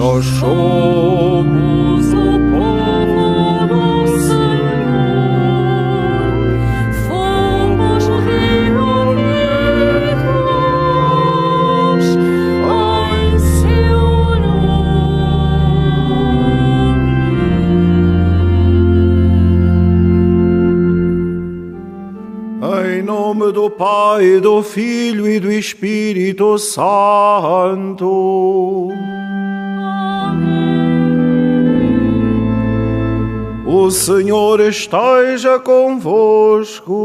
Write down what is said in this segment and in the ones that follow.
Nós somos o povo do Senhor, fomos reunidos em seu nome. Em nome do Pai, do Filho e do Espírito Santo. O Senhor esteja convosco.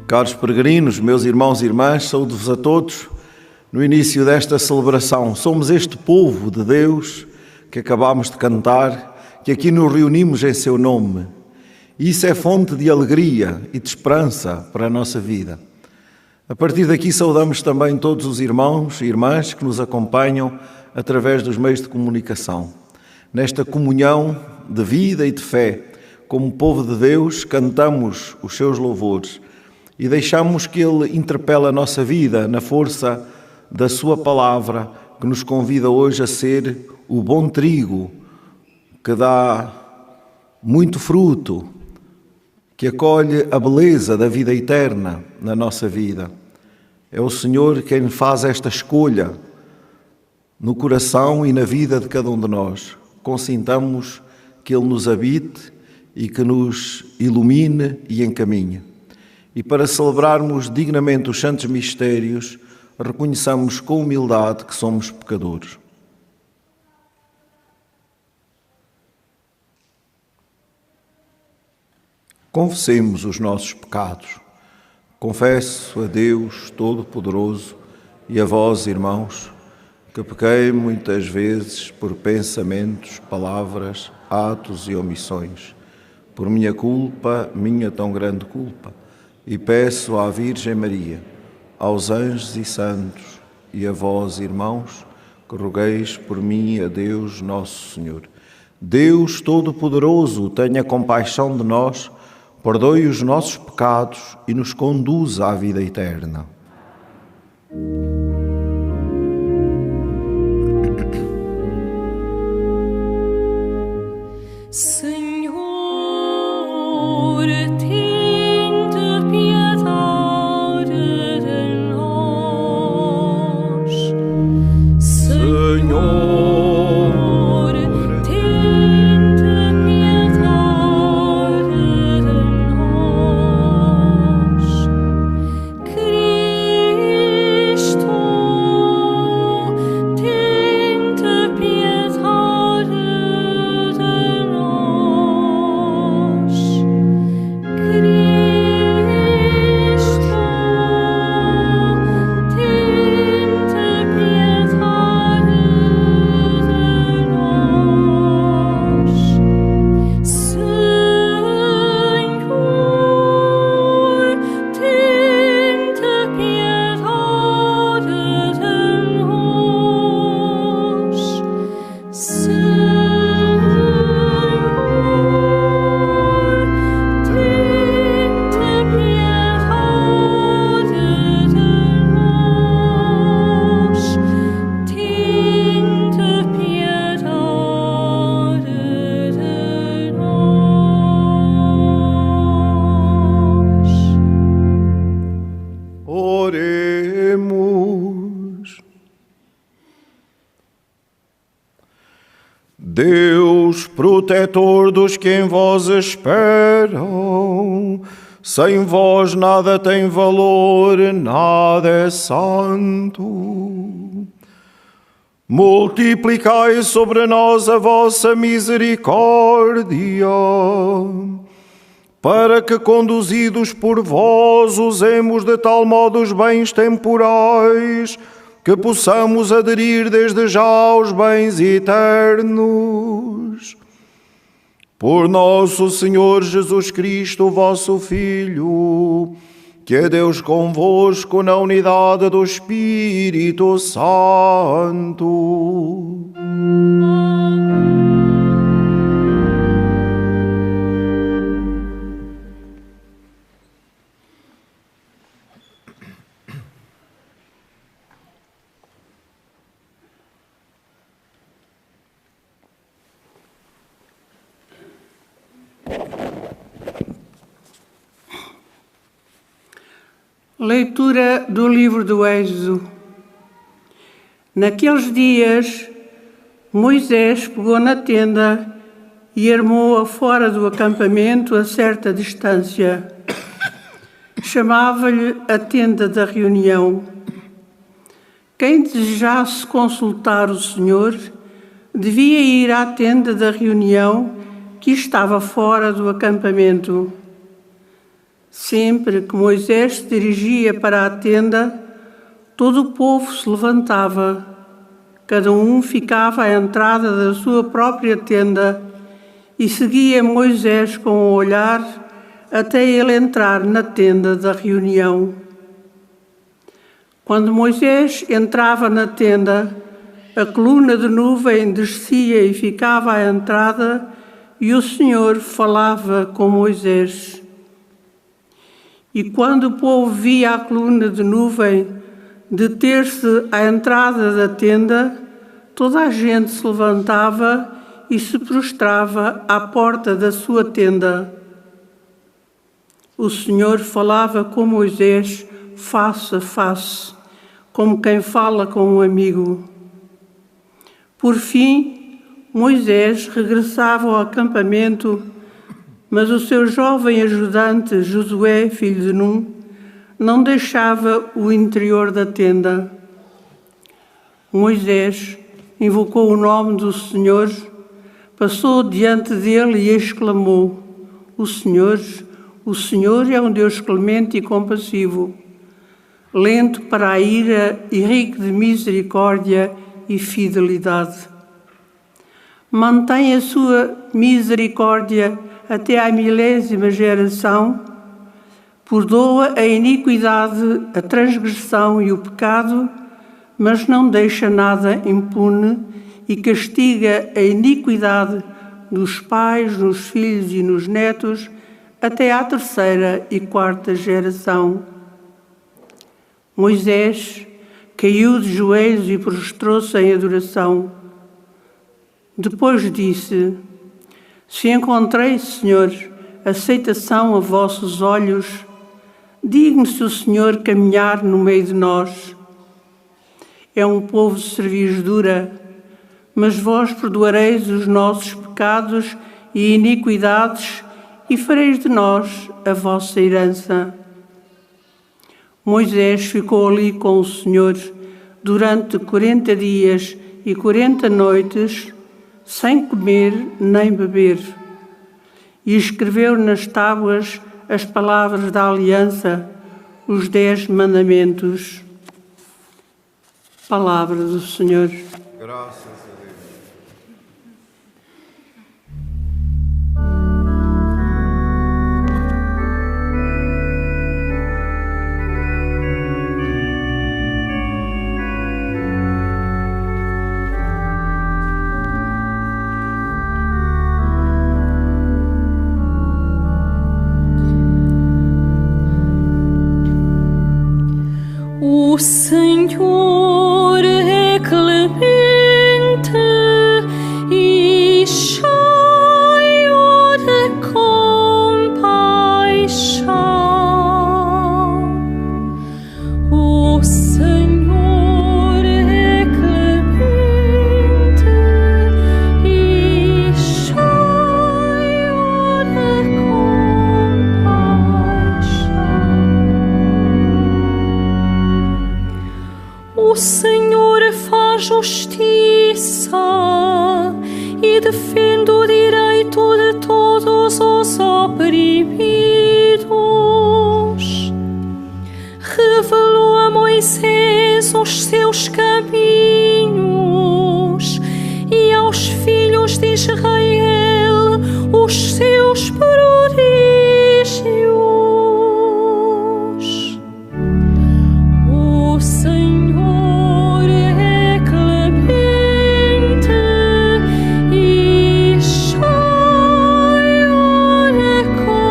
Caros peregrinos, meus irmãos e irmãs, saúdo-vos a todos no início desta celebração. Somos este povo de Deus que acabamos de cantar, que aqui nos reunimos em seu nome. E isso é fonte de alegria e de esperança para a nossa vida. A partir daqui saudamos também todos os irmãos e irmãs que nos acompanham através dos meios de comunicação. Nesta comunhão de vida e de fé, como povo de Deus, cantamos os seus louvores e deixamos que Ele interpele a nossa vida na força da sua palavra, que nos convida hoje a ser o bom trigo que dá muito fruto, que acolhe a beleza da vida eterna na nossa vida. É o Senhor quem faz esta escolha no coração e na vida de cada um de nós. Consintamos que Ele nos habite e que nos ilumine e encaminhe. E para celebrarmos dignamente os santos mistérios, reconheçamos com humildade que somos pecadores. Confessemos os nossos pecados. Confesso a Deus Todo-Poderoso e a vós, irmãos, que pequei muitas vezes por pensamentos, palavras, atos e omissões, por minha culpa, minha tão grande culpa, e peço à Virgem Maria, aos anjos e santos e a vós, irmãos, que rogueis por mim a Deus Nosso Senhor. Deus Todo-Poderoso, tenha compaixão de nós, perdoe os nossos pecados e nos conduza à vida eterna. Senhor, tende piedade de nós. Senhor, Deus, protetor dos que em vós esperam, sem vós nada tem valor, nada é santo. Multiplicai sobre nós a vossa misericórdia, para que, conduzidos por vós, usemos de tal modo os bens temporais, que possamos aderir desde já aos bens eternos. Por nosso Senhor Jesus Cristo, vosso Filho, que é Deus convosco na unidade do Espírito Santo. Leitura do livro do Êxodo. Naqueles dias, Moisés pegou na tenda e armou-a fora do acampamento a certa distância. Chamava-lhe a tenda da reunião. Quem desejasse consultar o Senhor devia ir à tenda da reunião que estava fora do acampamento. Sempre que Moisés se dirigia para a tenda, todo o povo se levantava. Cada um ficava à entrada da sua própria tenda e seguia Moisés com o olhar até ele entrar na tenda da reunião. Quando Moisés entrava na tenda, a coluna de nuvem descia e ficava à entrada e o Senhor falava com Moisés. E quando o povo via a coluna de nuvem deter-se à entrada da tenda, toda a gente se levantava e se prostrava à porta da sua tenda. O Senhor falava com Moisés face a face, como quem fala com um amigo. Por fim, Moisés regressava ao acampamento, mas o seu jovem ajudante, Josué, filho de Num, não deixava o interior da tenda. Moisés invocou o nome do Senhor, passou diante dele e exclamou: O Senhor é um Deus clemente e compassivo, lento para a ira e rico de misericórdia e fidelidade. Mantém a sua misericórdia até à 1000ª geração, perdoa a iniquidade, a transgressão e o pecado, mas não deixa nada impune e castiga a iniquidade dos pais, nos filhos e nos netos, até à 3ª e 4ª geração. Moisés caiu de joelhos e prostrou-se em adoração. Depois disse: Se encontrei, Senhor, aceitação a vossos olhos, digne-se o Senhor caminhar no meio de nós. É um povo de cerviz dura, mas vós perdoareis os nossos pecados e iniquidades e fareis de nós a vossa herança. Moisés ficou ali com o Senhor durante 40 dias e 40 noites, sem comer nem beber, e escreveu nas tábuas as palavras da aliança, os 10 mandamentos. Palavra do Senhor. Graças a Deus. O Senhor é clemente e cheio de compaixão. O Senhor é clemente e cheio de compaixão. O Senhor faz justiça e defende o direito de todos os oprimidos. Revelou a Moisés os seus caminhos e aos filhos de Israel os seus prodígios. O Senhor é clemente e cheio de compaixão.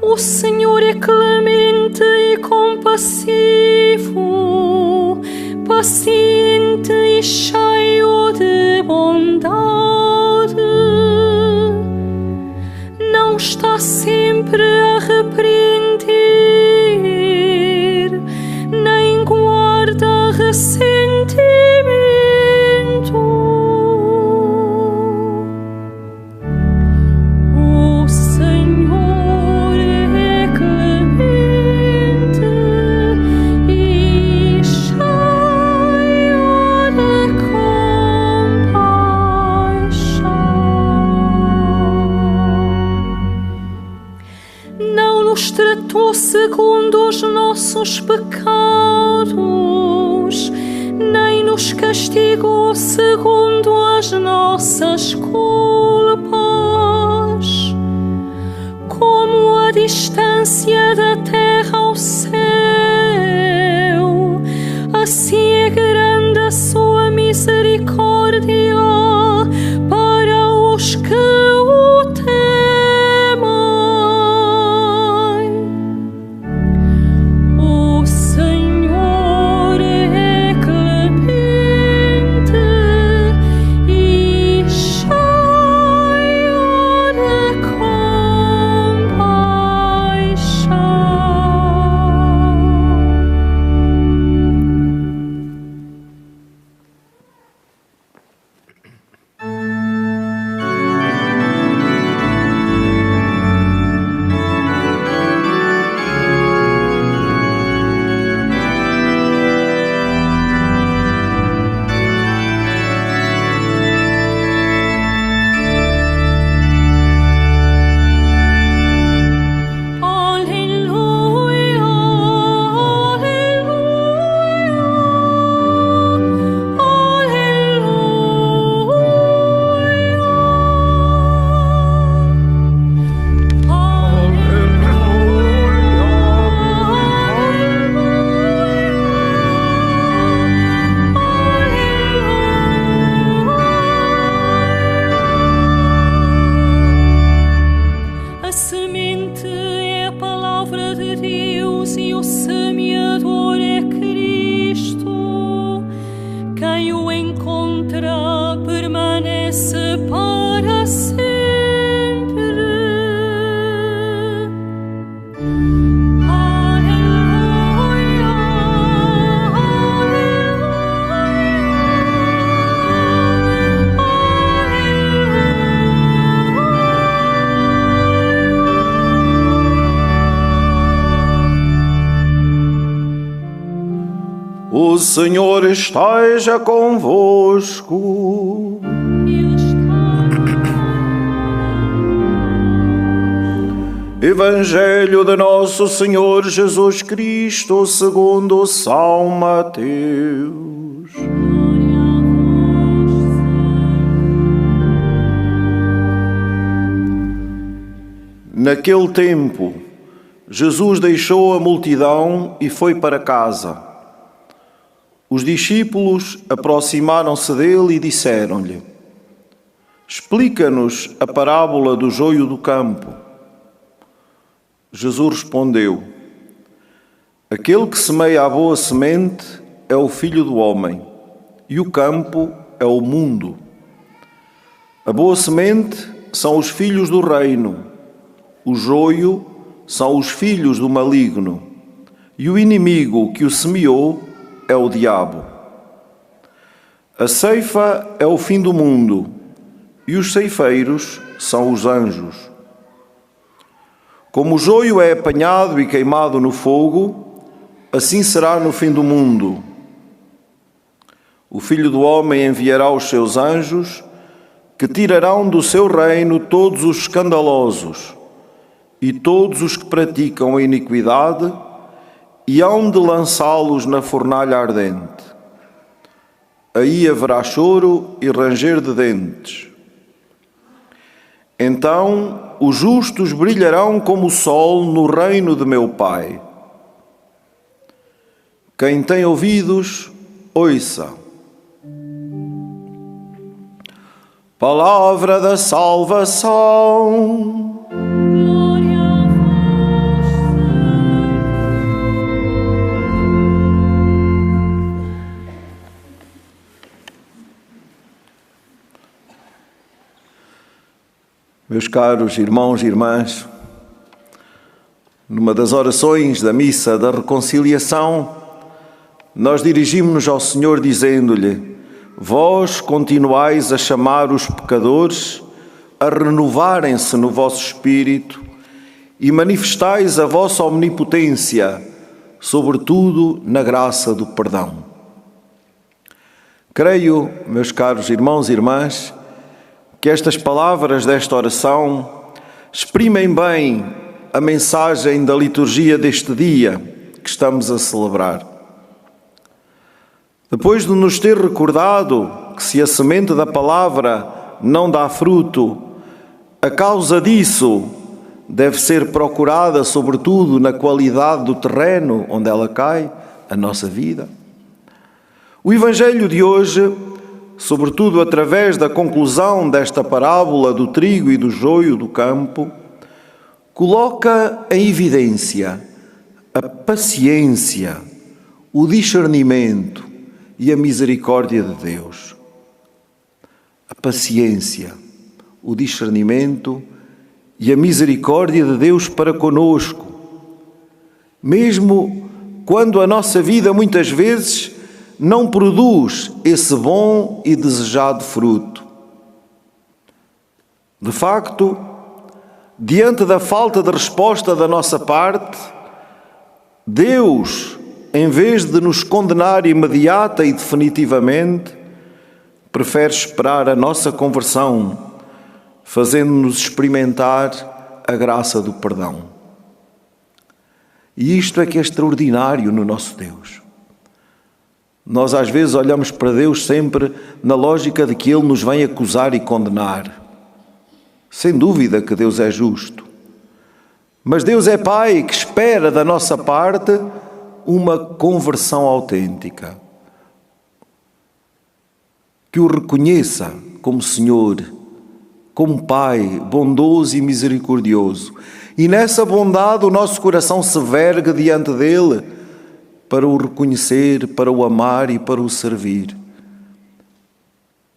O Senhor é clemente e compassivo, paciente e cheio de bondade. está sempre a repreender, nem guarda ressentimento. O Senhor é clemente e cheio de compaixão. Não nos tratou segundo os nossos pecados, nem nos castigou segundo as nossas culpas. Como a distância da terra ao céu, assim é grande a sua misericórdia para os que o temem. O Senhor é clemente e cheio de compaixão. Aleluia, a semente é a palavra de Deus e o semeador é Cristo. Quem o encontra permanece para sempre. Aleluia, O Senhor esteja convosco. Ele está. Evangelho de nosso Senhor Jesus Cristo segundo São Mateus. Glória a vós, Senhor. Naquele tempo, Jesus deixou a multidão e foi para casa. Os discípulos aproximaram-se dele e disseram-lhe: Explica-nos a parábola do joio do campo. Jesus respondeu: Aquele que semeia a boa semente é o Filho do Homem, e o campo é o mundo. A boa semente são os filhos do reino, o joio são os filhos do maligno, e o inimigo que o semeou é o diabo. A ceifa é o fim do mundo, e os ceifeiros são os anjos. Como o joio é apanhado e queimado no fogo, assim será no fim do mundo. O Filho do Homem enviará os seus anjos, que tirarão do seu reino todos os escandalosos e todos os que praticam a iniquidade, e hão de lançá-los na fornalha ardente. Aí haverá choro e ranger de dentes. Então os justos brilharão como o sol no reino de meu Pai. Quem tem ouvidos, ouça. Palavra da salvação. Glória a vós, Senhor. Meus caros irmãos e irmãs, Numa das orações da missa da reconciliação, nós dirigimos-nos ao Senhor dizendo-lhe: vós continuais a chamar os pecadores a renovarem-se no vosso espírito e manifestais a vossa omnipotência, sobretudo na graça do perdão. Creio, meus caros irmãos e irmãs, que estas palavras desta oração exprimem bem a mensagem da liturgia deste dia que estamos a celebrar. Depois de nos ter recordado que se a semente da palavra não dá fruto, a causa disso deve ser procurada sobretudo na qualidade do terreno onde ela cai, a nossa vida. O Evangelho de hoje, sobretudo através da conclusão desta parábola do trigo e do joio do campo, coloca em evidência a paciência, o discernimento e a misericórdia de Deus. A paciência, o discernimento e a misericórdia de Deus para conosco, mesmo quando a nossa vida muitas vezes não produz esse bom e desejado fruto. De facto, diante da falta de resposta da nossa parte, Deus, em vez de nos condenar imediata e definitivamente, prefere esperar a nossa conversão, fazendo-nos experimentar a graça do perdão. E isto é que é extraordinário no nosso Deus. Nós às vezes olhamos para Deus sempre na lógica de que Ele nos vem acusar e condenar. Sem dúvida que Deus é justo. Mas Deus é Pai que espera da nossa parte uma conversão autêntica. Que o reconheça como Senhor, como Pai bondoso e misericordioso. E nessa bondade o nosso coração se vergue diante dele para o reconhecer, para o amar e para o servir.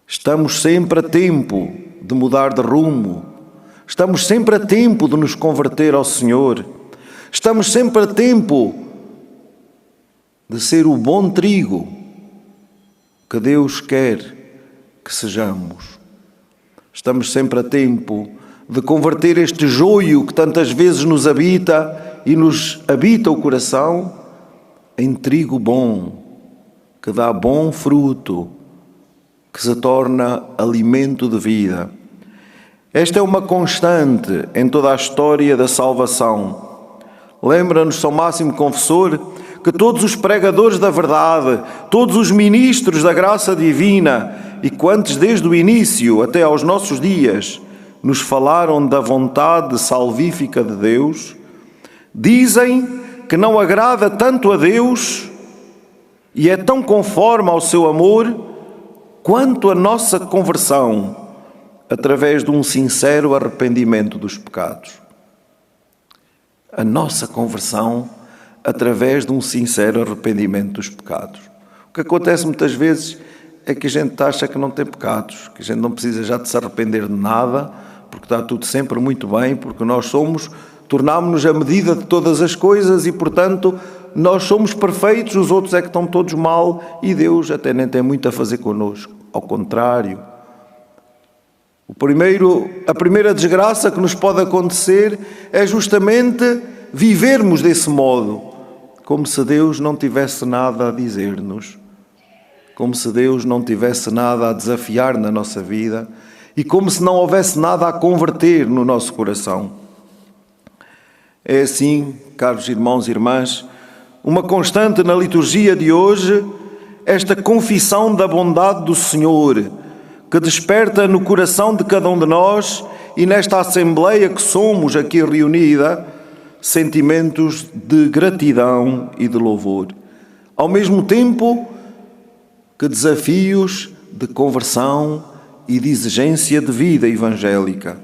Estamos sempre a tempo de mudar de rumo. Estamos sempre a tempo de nos converter ao Senhor. Estamos sempre a tempo de ser o bom trigo que Deus quer que sejamos. Estamos sempre a tempo de converter este joio que tantas vezes nos habita e nos habita o coração em trigo bom, que dá bom fruto, que se torna alimento de vida. Esta é uma constante em toda a história da salvação. Lembra-nos São Máximo Confessor que todos os pregadores da verdade, todos os ministros da graça divina e quantos desde o início até aos nossos dias nos falaram da vontade salvífica de Deus, dizem que não agrada tanto a Deus e é tão conforme ao seu amor quanto a nossa conversão através de um sincero arrependimento dos pecados. A nossa conversão através de um sincero arrependimento dos pecados. O que acontece muitas vezes é que a gente acha que não tem pecados, que a gente não precisa já de se arrepender de nada, porque está tudo sempre muito bem, porque nós tornámos-nos a medida de todas as coisas e, portanto, nós somos perfeitos, os outros é que estão todos mal e Deus até nem tem muito a fazer connosco. Ao contrário, a primeira desgraça que nos pode acontecer é justamente vivermos desse modo, como se Deus não tivesse nada a dizer-nos, como se Deus não tivesse nada a desafiar na nossa vida e como se não houvesse nada a converter no nosso coração. É assim, caros irmãos e irmãs, uma constante na liturgia de hoje, esta confissão da bondade do Senhor, que desperta no coração de cada um de nós e nesta assembleia que somos aqui reunida, sentimentos de gratidão e de louvor. Ao mesmo tempo que desafios de conversão e de exigência de vida evangélica.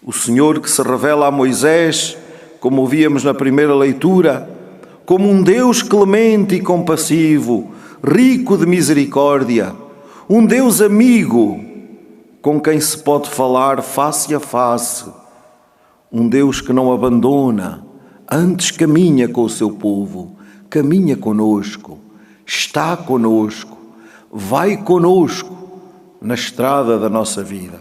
O Senhor que se revela a Moisés, como ouvíamos na primeira leitura, como um Deus clemente e compassivo, rico de misericórdia, um Deus amigo com quem se pode falar face a face, um Deus que não abandona Antes caminha com o seu povo, caminha conosco, está conosco, vai conosco na estrada da nossa vida.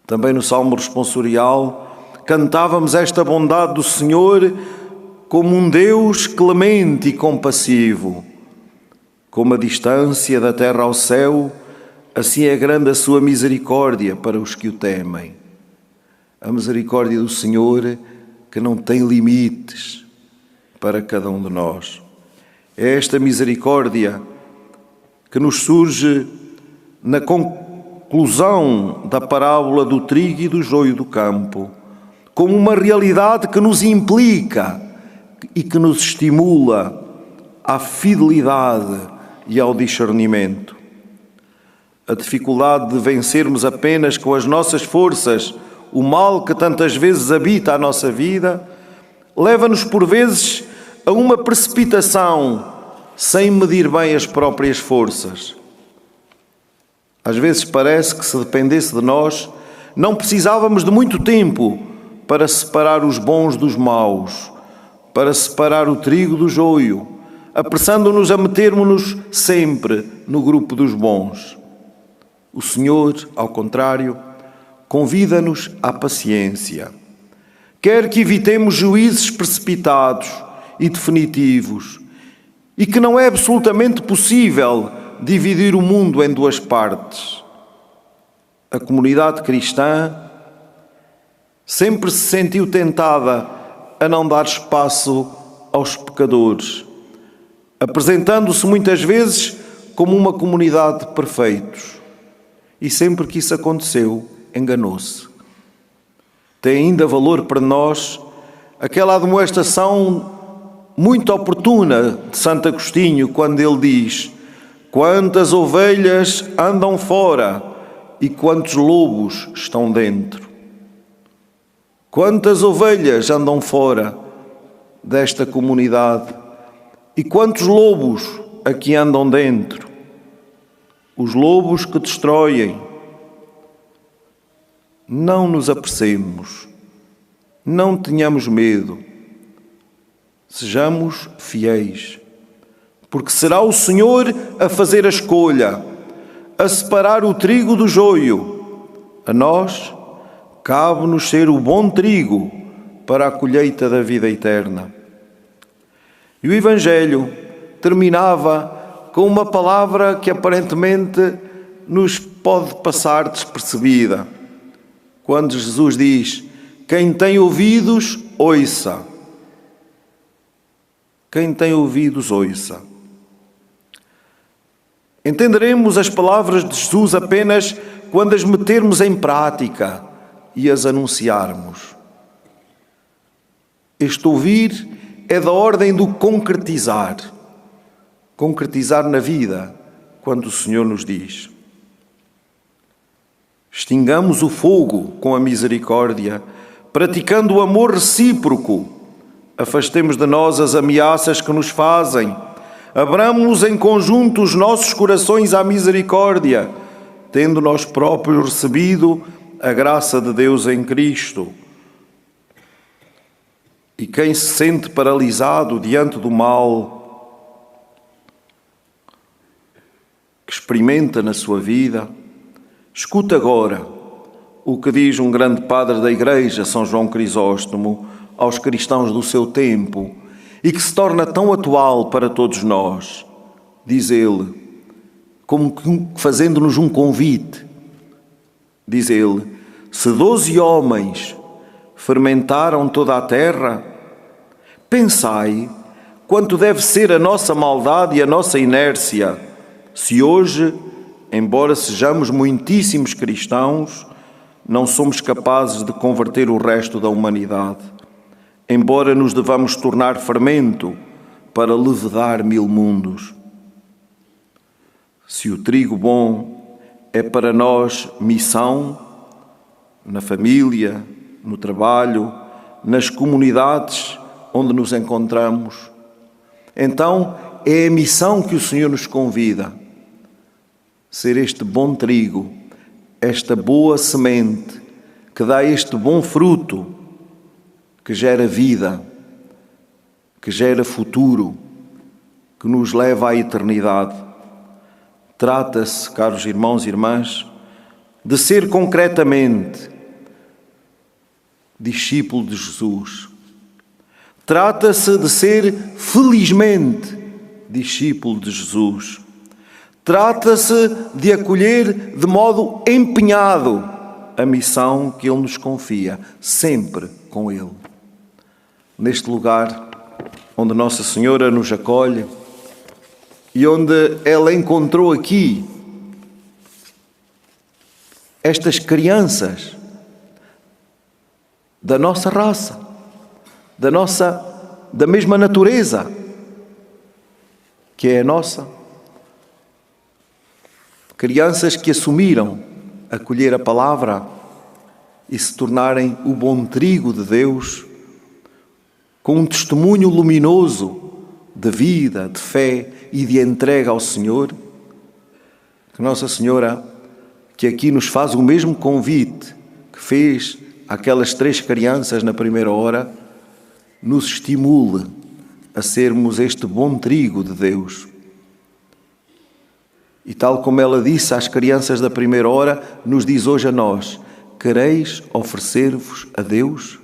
Também no Salmo responsorial cantávamos esta bondade do Senhor como um Deus clemente e compassivo. Como a distância da terra ao céu, assim é grande a sua misericórdia para os que o temem. A misericórdia do Senhor que não tem limites para cada um de nós. É esta misericórdia que nos surge na conclusão da parábola do trigo e do joio do campo, como uma realidade que nos implica e que nos estimula à fidelidade e ao discernimento. A dificuldade de vencermos apenas com as nossas forças o mal que tantas vezes habita a nossa vida, leva-nos por vezes a uma precipitação sem medir bem as próprias forças. Às vezes parece que se dependesse de nós, não precisávamos de muito tempo para separar os bons dos maus, para separar o trigo do joio, apressando-nos a metermos-nos sempre no grupo dos bons. O Senhor, ao contrário, convida-nos à paciência. Quer que evitemos juízes precipitados e definitivos, e que não é absolutamente possível dividir o mundo em duas partes. A comunidade cristã sempre se sentiu tentada a não dar espaço aos pecadores, apresentando-se muitas vezes como uma comunidade de perfeitos. E sempre que isso aconteceu, enganou-se. Tem ainda valor para nós aquela admoestação muito oportuna de Santo Agostinho, quando ele diz: quantas ovelhas andam fora e quantos lobos estão dentro. Quantas ovelhas andam fora desta comunidade e quantos lobos aqui andam dentro. Os lobos que destroem. Não nos apressemos, não tenhamos medo, sejamos fiéis, porque será o Senhor a fazer a escolha, a separar o trigo do joio. A nós cabe-nos ser o bom trigo para a colheita da vida eterna. E o Evangelho terminava com uma palavra que aparentemente nos pode passar despercebida. Quando Jesus diz: quem tem ouvidos, ouça. Quem tem ouvidos, ouça. Entenderemos as palavras de Jesus apenas quando as metermos em prática e as anunciarmos. Este ouvir é da ordem do concretizar. Concretizar na vida, quando o Senhor nos diz. Extingamos o fogo com a misericórdia, praticando o amor recíproco. Afastemos de nós as ameaças que nos fazem. Abramos em conjunto os nossos corações à misericórdia, tendo nós próprios recebido a graça de Deus em Cristo. E quem se sente paralisado diante do mal que experimenta na sua vida, escuta agora o que diz um grande padre da Igreja, São João Crisóstomo, aos cristãos do seu tempo e que se torna tão atual para todos nós. Diz ele, como fazendo-nos um convite, diz ele: se 12 homens fermentaram toda a terra, pensai quanto deve ser a nossa maldade e a nossa inércia, se hoje, embora sejamos muitíssimos cristãos, não somos capazes de converter o resto da humanidade, embora nos devamos tornar fermento para levedar 1000 mundos. Se o trigo bom é para nós missão, na família, no trabalho, nas comunidades onde nos encontramos, então é a missão que o Senhor nos convida. Ser este bom trigo, esta boa semente, que dá este bom fruto, que gera vida, que gera futuro, que nos leva à eternidade. Trata-se, caros irmãos e irmãs, de ser concretamente discípulo de Jesus. Trata-se de ser felizmente discípulo de Jesus. Trata-se de acolher de modo empenhado a missão que Ele nos confia, sempre com Ele. Neste lugar onde Nossa Senhora nos acolhe e onde ela encontrou aqui estas crianças da nossa raça, da mesma natureza que é a nossa. Crianças que assumiram acolher a palavra e se tornarem o bom trigo de Deus, com um testemunho luminoso de vida, de fé e de entrega ao Senhor. Que Nossa Senhora, que aqui nos faz o mesmo convite que fez àquelas 3 crianças na primeira hora, nos estimule a sermos este bom trigo de Deus. E tal como ela disse às crianças da primeira hora, nos diz hoje a nós: quereis oferecer-vos a Deus?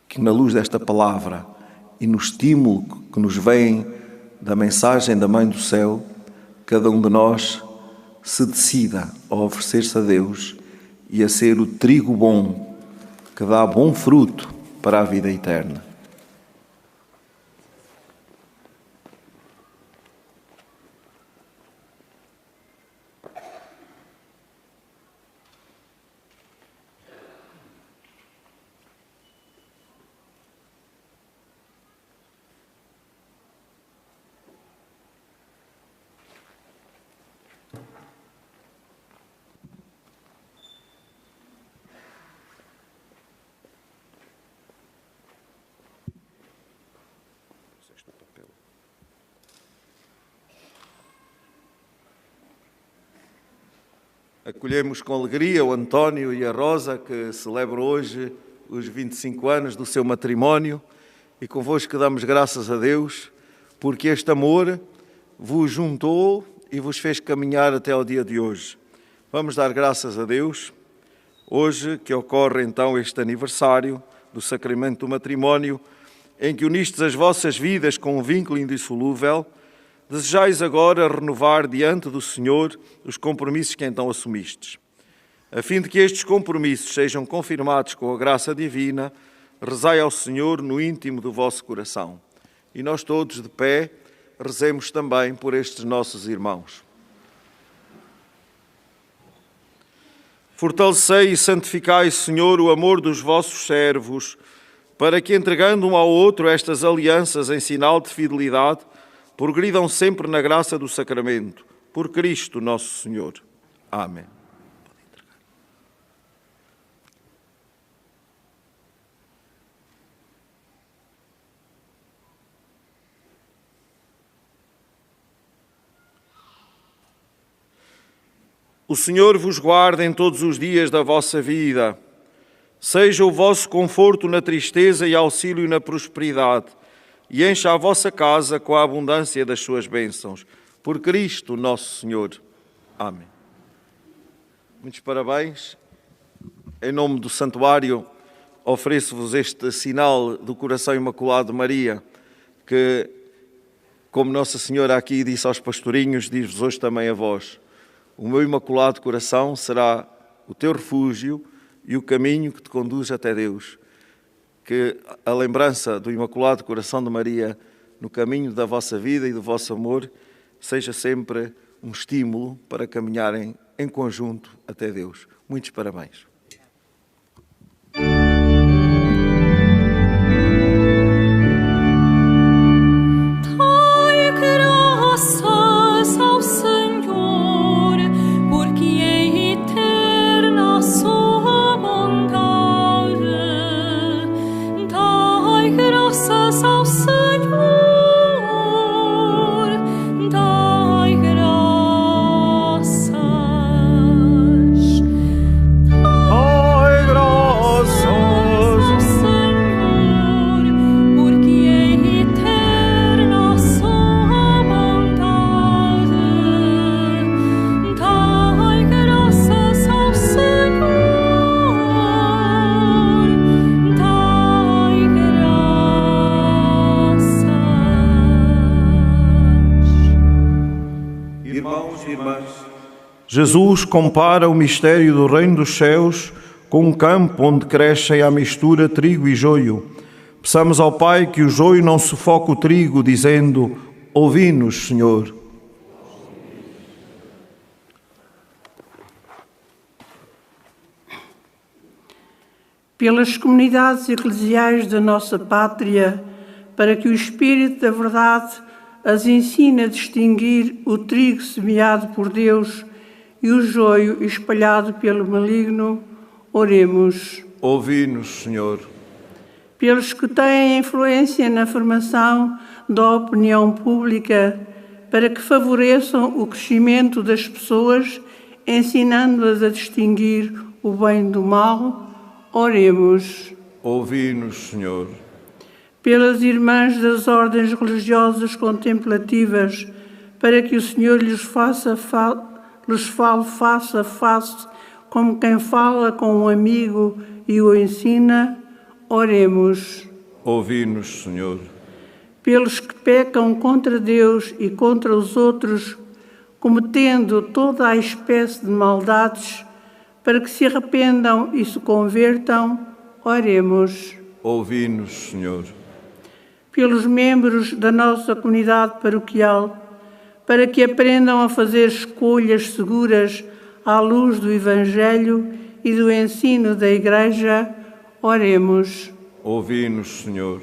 Que na luz desta palavra e no estímulo que nos vem da mensagem da Mãe do Céu, cada um de nós se decida a oferecer-se a Deus e a ser o trigo bom, que dá bom fruto para a vida eterna. Acolhemos com alegria o António e a Rosa, que celebram hoje os 25 anos do seu matrimónio, e convosco damos graças a Deus, porque este amor vos juntou e vos fez caminhar até ao dia de hoje. Vamos dar graças a Deus, hoje que ocorre então este aniversário do sacramento do matrimónio, em que unistes as vossas vidas com um vínculo indissolúvel. Desejais agora renovar diante do Senhor os compromissos que então assumistes. A fim de que estes compromissos sejam confirmados com a graça divina, rezai ao Senhor no íntimo do vosso coração. E nós todos de pé rezemos também por estes nossos irmãos. Fortalecei e santificai, Senhor, o amor dos vossos servos, para que, entregando um ao outro estas alianças em sinal de fidelidade, progridam sempre na graça do sacramento. Por Cristo nosso Senhor. Amém. O Senhor vos guarde em todos os dias da vossa vida. Seja o vosso conforto na tristeza e auxílio na prosperidade, e encha a vossa casa com a abundância das suas bênçãos. Por Cristo nosso Senhor. Amém. Muitos parabéns. Em nome do Santuário, ofereço-vos este sinal do Coração Imaculado de Maria, que, como Nossa Senhora aqui disse aos pastorinhos, diz-vos hoje também a vós: o meu Imaculado Coração será o teu refúgio e o caminho que te conduz até Deus. Que a lembrança do Imaculado Coração de Maria no caminho da vossa vida e do vosso amor seja sempre um estímulo para caminharem em conjunto até Deus. Muitos parabéns. Dai irmãos e irmãs, Jesus compara o mistério do reino dos céus com um campo onde crescem à mistura trigo e joio. Peçamos ao Pai que o joio não sufoque o trigo, dizendo: ouvi-nos, Senhor. Pelas comunidades eclesiais da nossa pátria, para que o Espírito da verdade as ensine a distinguir o trigo semeado por Deus e o joio espalhado pelo maligno, oremos. Ouvi-nos, Senhor. Pelos que têm influência na formação da opinião pública, para que favoreçam o crescimento das pessoas, ensinando-as a distinguir o bem do mal, oremos. Ouvi-nos, Senhor. Pelas irmãs das ordens religiosas contemplativas, para que o Senhor lhes fale face a face, como quem fala com um amigo e o ensina, oremos. Ouvi-nos, Senhor. Pelos que pecam contra Deus e contra os outros, cometendo toda a espécie de maldades, para que se arrependam e se convertam, oremos. Ouvi-nos, Senhor. Pelos membros da nossa comunidade paroquial, para que aprendam a fazer escolhas seguras à luz do Evangelho e do ensino da Igreja, oremos. Ouvi-nos, Senhor.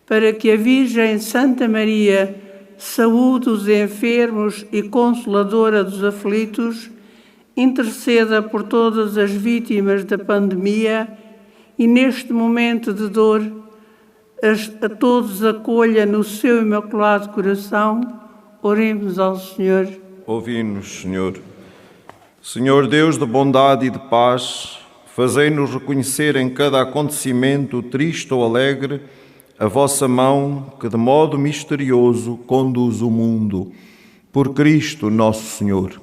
Para que a Virgem Santa Maria saúde os enfermos e consoladora dos aflitos, interceda por todas as vítimas da pandemia e, neste momento de dor, a todos acolha no seu imaculado coração. Oremos ao Senhor. Ouvi-nos, Senhor. Senhor Deus de bondade e de paz, fazei-nos reconhecer em cada acontecimento, triste ou alegre, a vossa mão que de modo misterioso conduz o mundo. Por Cristo nosso Senhor.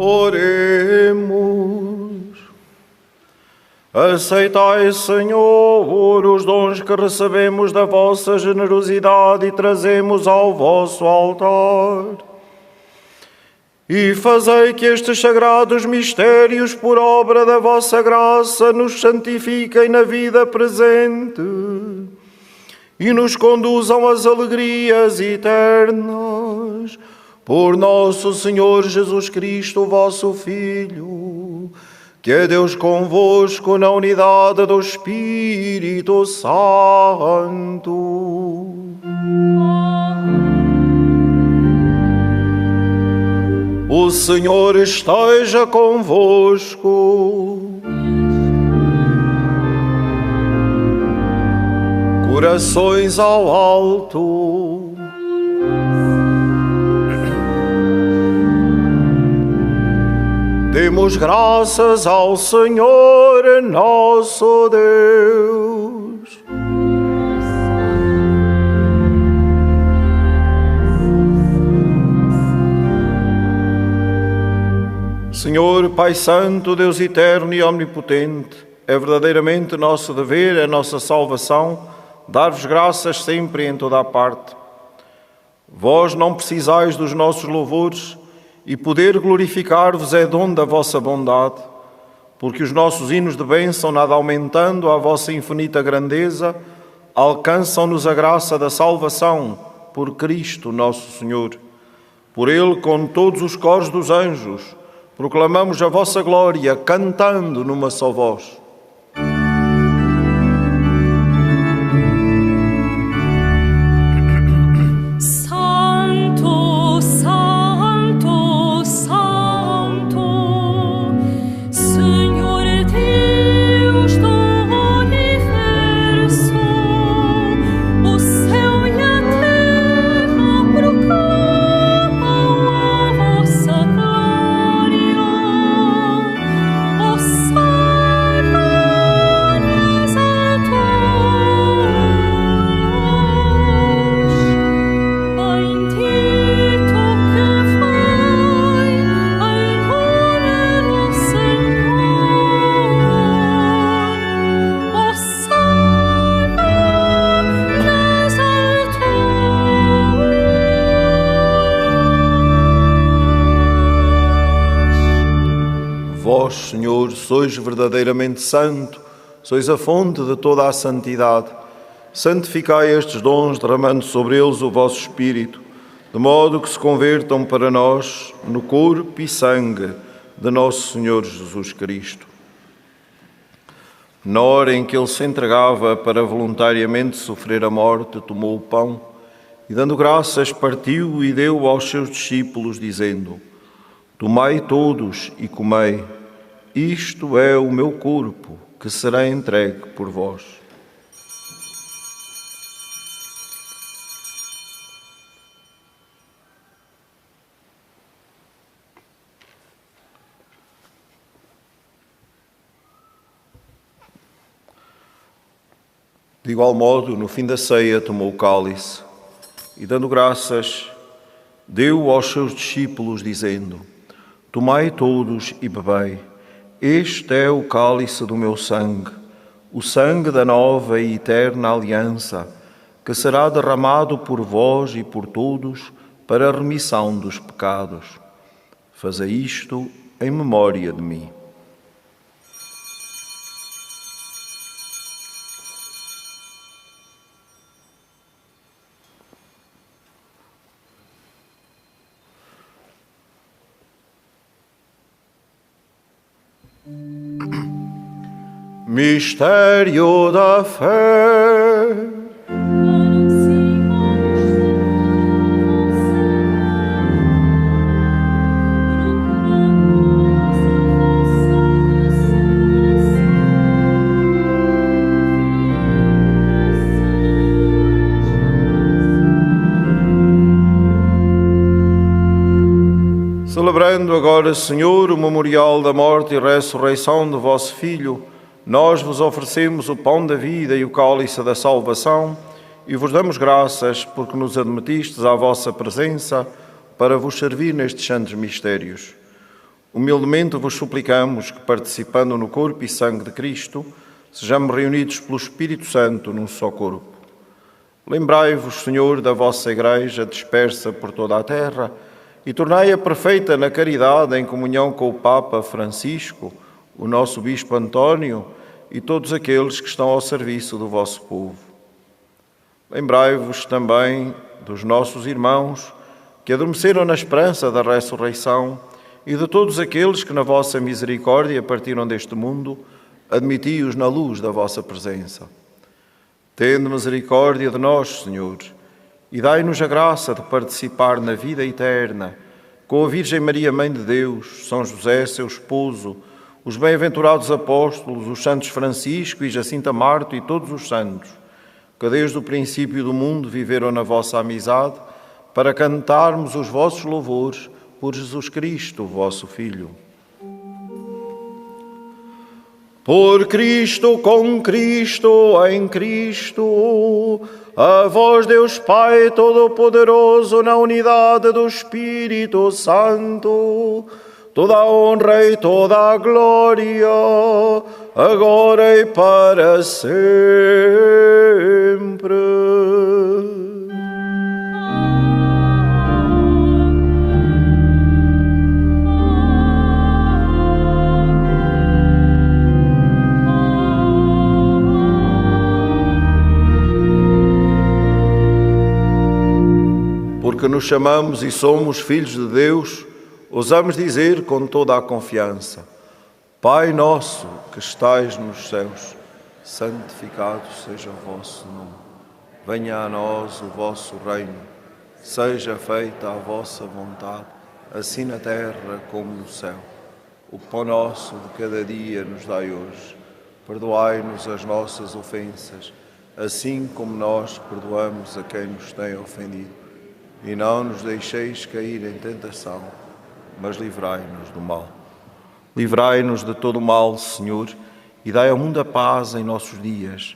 Oremos. Aceitai, Senhor, os dons que recebemos da vossa generosidade e trazemos ao vosso altar. E fazei que estes sagrados mistérios, por obra da vossa graça, nos santifiquem na vida presente e nos conduzam às alegrias eternas. Por nosso Senhor Jesus Cristo, vosso Filho, Que é Deus convosco na unidade do Espírito Santo. O Senhor esteja convosco. Corações ao alto. Demos graças ao Senhor nosso Deus. Senhor, Pai Santo, Deus eterno e omnipotente, é verdadeiramente nosso dever, é nossa salvação, dar-vos graças sempre e em toda a parte. Vós não precisais dos nossos louvores, e poder glorificar-vos é dom da vossa bondade, porque os nossos hinos de bênção, nada aumentando a vossa infinita grandeza, alcançam-nos a graça da salvação por Cristo nosso Senhor. Por Ele, com todos os coros dos anjos, proclamamos a vossa glória, cantando numa só voz. Vós, Senhor, sois verdadeiramente santo, sois a fonte de toda a santidade. Santificai estes dons, derramando sobre eles o vosso Espírito, de modo que se convertam para nós no corpo e sangue de nosso Senhor Jesus Cristo. Na hora em que ele se entregava para voluntariamente sofrer a morte, tomou o pão e, dando graças, partiu e deu aos seus discípulos, dizendo: Tomai todos e comei, isto é o meu corpo, que será entregue por vós. De igual modo, no fim da ceia, tomou o cálice e, dando graças, deu aos seus discípulos, dizendo: Tomai todos e bebei, este é o cálice do meu sangue, o sangue da nova e eterna aliança, que será derramado por vós e por todos para a remissão dos pecados. Fazei isto em memória de mim. Mistério da fé. Celebrando agora, Senhor, o memorial da morte e ressurreição do vosso Filho, nós vos oferecemos o pão da vida e o cálice da salvação e vos damos graças porque nos admitistes à vossa presença para vos servir nestes santos mistérios. Humildemente vos suplicamos que, participando no corpo e sangue de Cristo, sejamos reunidos pelo Espírito Santo num só corpo. Lembrai-vos, Senhor, da vossa Igreja dispersa por toda a terra e tornai-a perfeita na caridade em comunhão com o Papa Francisco, o nosso Bispo António e todos aqueles que estão ao serviço do vosso povo. Lembrai-vos também dos nossos irmãos que adormeceram na esperança da ressurreição e de todos aqueles que na vossa misericórdia partiram deste mundo, admiti-os na luz da vossa presença. Tende misericórdia de nós, Senhor, e dai-nos a graça de participar na vida eterna, com a Virgem Maria, Mãe de Deus, São José, seu esposo, os bem-aventurados apóstolos, os santos Francisco e Jacinta Marto e todos os santos, que desde o princípio do mundo viveram na vossa amizade, para cantarmos os vossos louvores por Jesus Cristo, vosso Filho. Por Cristo, com Cristo, em Cristo, a vós, Deus Pai Todo-Poderoso, na unidade do Espírito Santo, toda a honra e toda a glória, agora e para sempre. Porque nos chamamos e somos filhos de Deus, ousamos dizer com toda a confiança: Pai nosso que estais nos céus, santificado seja o vosso nome. Venha a nós o vosso reino. Seja feita a vossa vontade, assim na terra como no céu. O pão nosso de cada dia nos dai hoje. Perdoai-nos as nossas ofensas, assim como nós perdoamos a quem nos tem ofendido. E não nos deixeis cair em tentação, mas livrai-nos do mal. Livrai-nos de todo o mal, Senhor, e dai ao mundo a paz em nossos dias,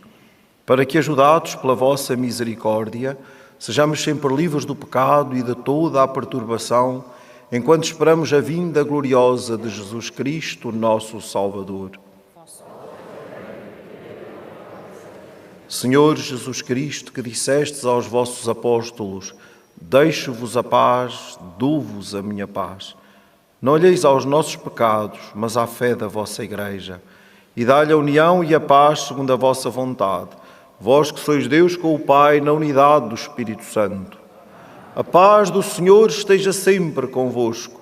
para que, ajudados pela vossa misericórdia, sejamos sempre livres do pecado e de toda a perturbação, enquanto esperamos a vinda gloriosa de Jesus Cristo, nosso Salvador. Senhor Jesus Cristo, que dissestes aos vossos apóstolos: deixo-vos a paz, dou-vos a minha paz. Não olheis aos nossos pecados, mas à fé da vossa Igreja, e dá-lhe a união e a paz segundo a vossa vontade, vós que sois Deus com o Pai na unidade do Espírito Santo. A paz do Senhor esteja sempre convosco.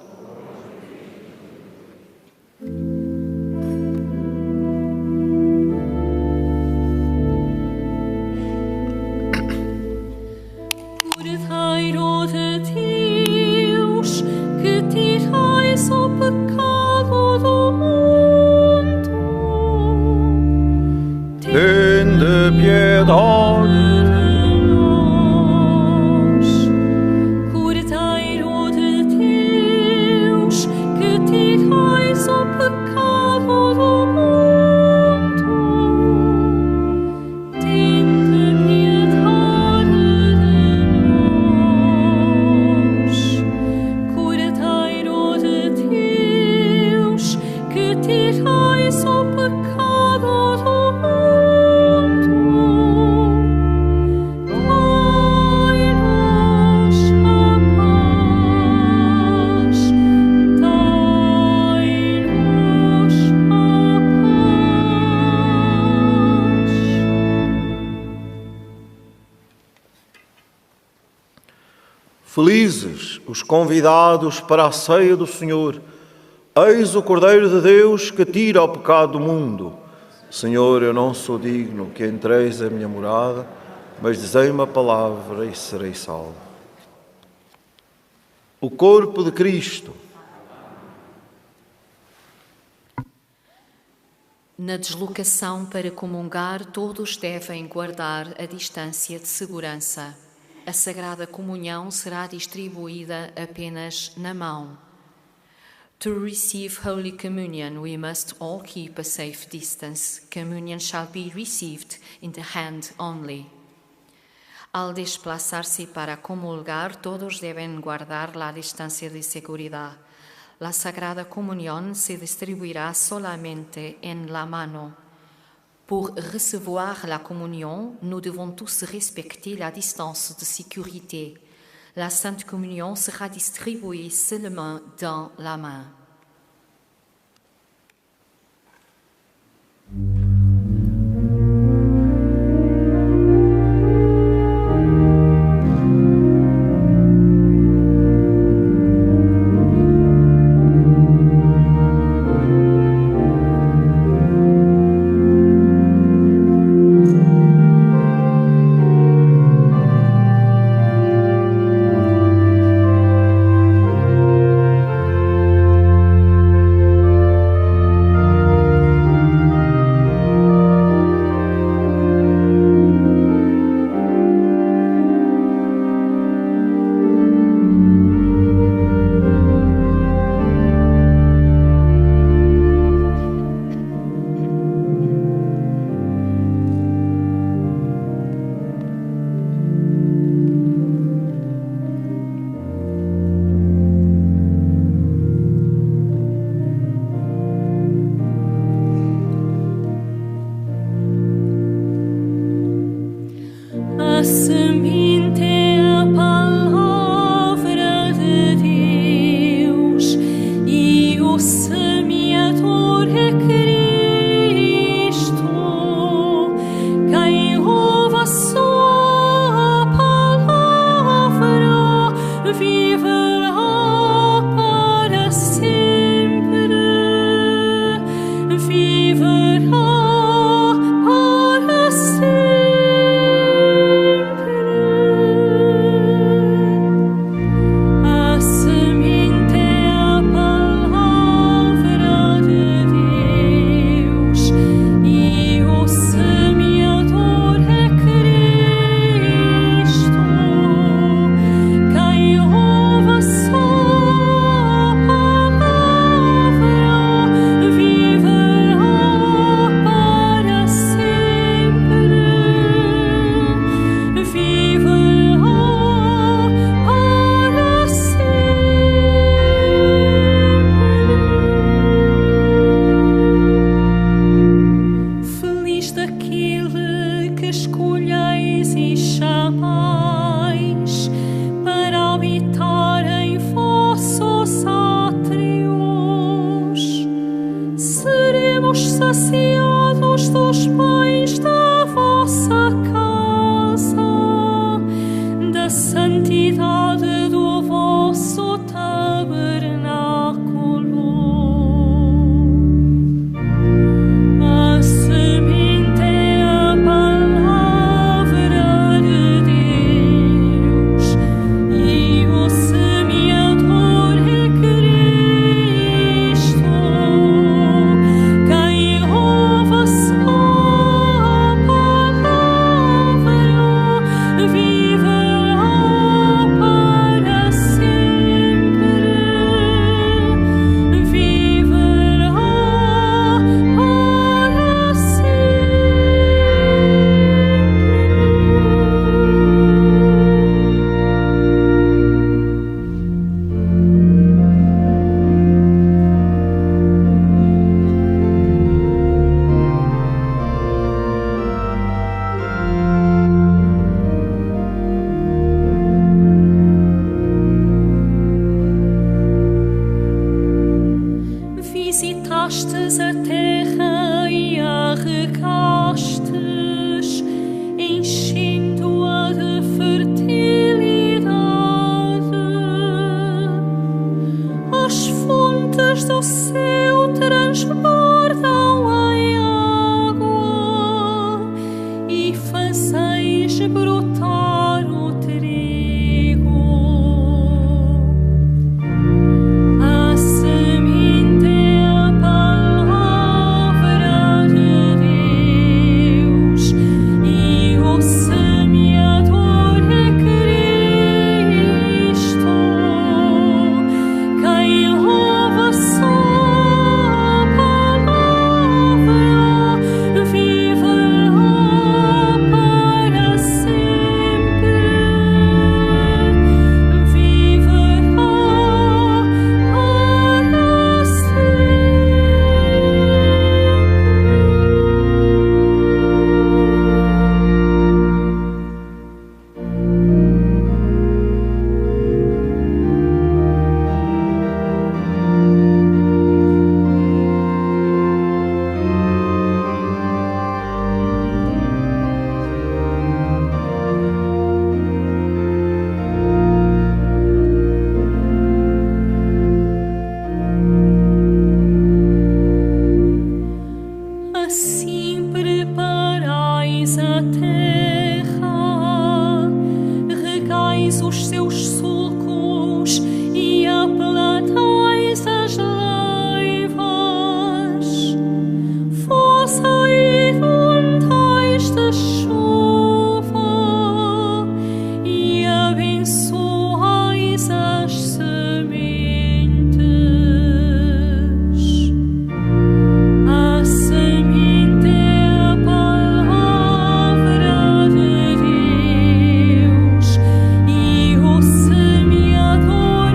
Tende piedade de nós. Cordeiro de Deus, que tirais o pecado do mundo, tende piedade de nós. Cordeiro de Deus, que tirais o pecado do mundo, Felizes os convidados para a ceia do Senhor. Eis o Cordeiro de Deus que tira o pecado do mundo. Senhor, eu não sou digno que entreis a minha morada, mas dizei uma palavra e serei salvo. O corpo de Cristo. Na deslocação para comungar, todos devem guardar a distância de segurança. A Sagrada Comunhão será distribuída apenas na mão. To receive Holy Communion, we must all keep a safe distance. Communion shall be received in the hand only. Al desplazarse para comulgar, todos deben guardar la distancia de seguridad. La Sagrada Comunión se distribuirá solamente en la mano. Pour recevoir la communion, nous devons tous respecter la distance de sécurité. La Sainte Communion sera distribuée seulement dans la main. Visitastes a terra e a regastes, enchendo-a de fertilidade. As fontes do céu transbordam em água e fazeis brotar o trigo. Assim preparais a terra, regais os seus sulcos e aplatais as leivas. Vós aí untais de chuva e abençoais as sementes. Semeador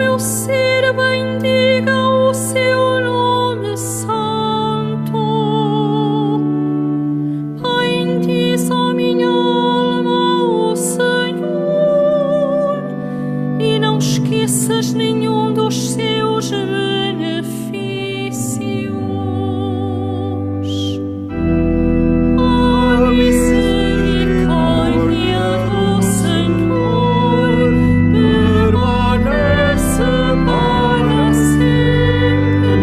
meu ser bendiga o seu nome santo. Bendiz, ó minha alma, o Senhor, e não esqueças nenhum dos seus benefícios. A misericórdia do Senhor permanece para sempre.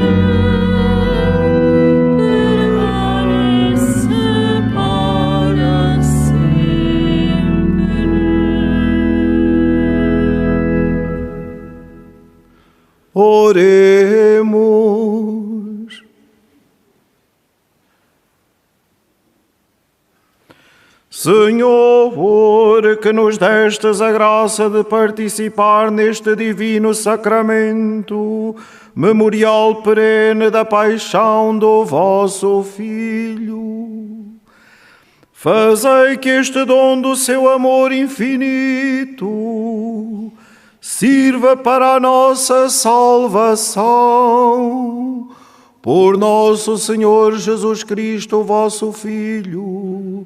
Permanece para sempre. Oremos. Senhor, que nos destes a graça de participar neste divino sacramento, memorial perene da paixão do vosso Filho, fazei que este dom do seu amor infinito sirva para a nossa salvação. Por nosso Senhor Jesus Cristo, vosso Filho,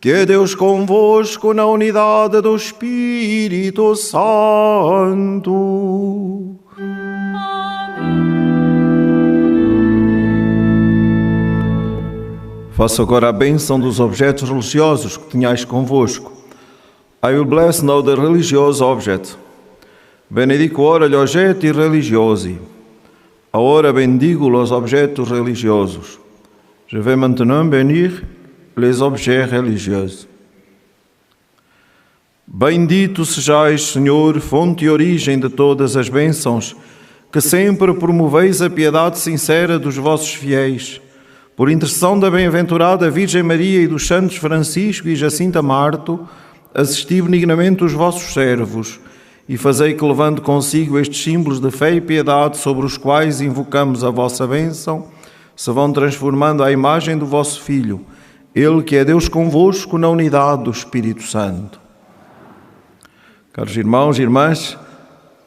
que é Deus convosco na unidade do Espírito Santo. Faça agora a bênção dos objetos religiosos que tenhais convosco. I will bless now the religious object. Benedico ora gli oggetti religiosi. Ora bendigo os objetos religiosos. Je vais maintenant bénir les objets religieux. Bendito sejais, Senhor, fonte e origem de todas as bênçãos, que sempre promoveis a piedade sincera dos vossos fiéis. Por intercessão da bem-aventurada Virgem Maria e dos santos Francisco e Jacinta Marto, assisti benignamente os vossos servos e fazei que, levando consigo estes símbolos de fé e piedade sobre os quais invocamos a vossa bênção, se vão transformando à imagem do vosso Filho, Ele que é Deus convosco na unidade do Espírito Santo. Caros irmãos e irmãs,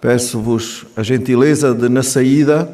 peço-vos a gentileza de, na saída,